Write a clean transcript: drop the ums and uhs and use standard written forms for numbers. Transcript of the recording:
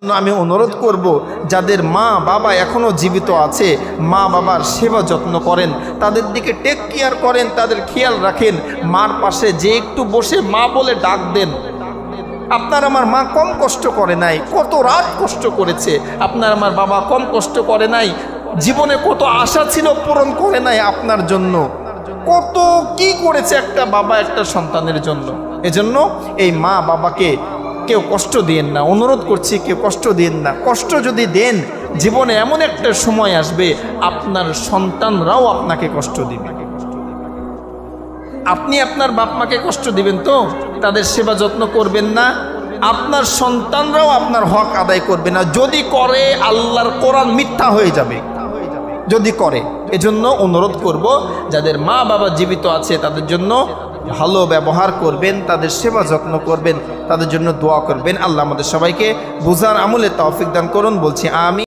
আমি অনুরোধ করব যাদের মা বাবা এখনও জীবিত আছে, মা বাবার সেবা যত্ন করেন, তাদের দিকে টেক কেয়ার করেন, তাদের খেয়াল রাখেন। মার পাশে যে একটু বসে মা বলে ডাক দেন। আপনার আমার মা কম কষ্ট করে নাই, কত রাত কষ্ট করেছে। আপনার আমার বাবা কম কষ্ট করে নাই, জীবনে কত আশা ছিল পূরণ করে নাই আপনার জন্য, কত কি করেছে একটা বাবা একটা সন্তানের জন্য। এজন্য এই মা বাবাকে কেউ কষ্ট দিয়েন না, অনুরোধ করছি কেউ কষ্ট দিয়েন না। কষ্ট যদি দেন, জীবনে এমন একটা সময় আসবে আপনার সন্তানরাও আপনাকে কষ্ট দিবে। আপনি আপনার বাপ মাকে কষ্ট দিবেন তো, তাদের সেবা যত্ন করবেন না, আপনার সন্তানরাও আপনার হক আদায় করবে না। যদি করে আল্লাহর কোরআন মিথ্যা হয়ে যাবে যদি করে। এজন্য অনুরোধ করব যাদের মা বাবা জীবিত আছে তাদের জন্য ভালো ব্যবহার করবেন, তাদের সেবা যত্ন করবেন, তাদের জন্য দোয়া করবেন। আল্লাহ আমাদের সবাইকে বুঝার আমলে তৌফিক দান করুন। বলছি আমি।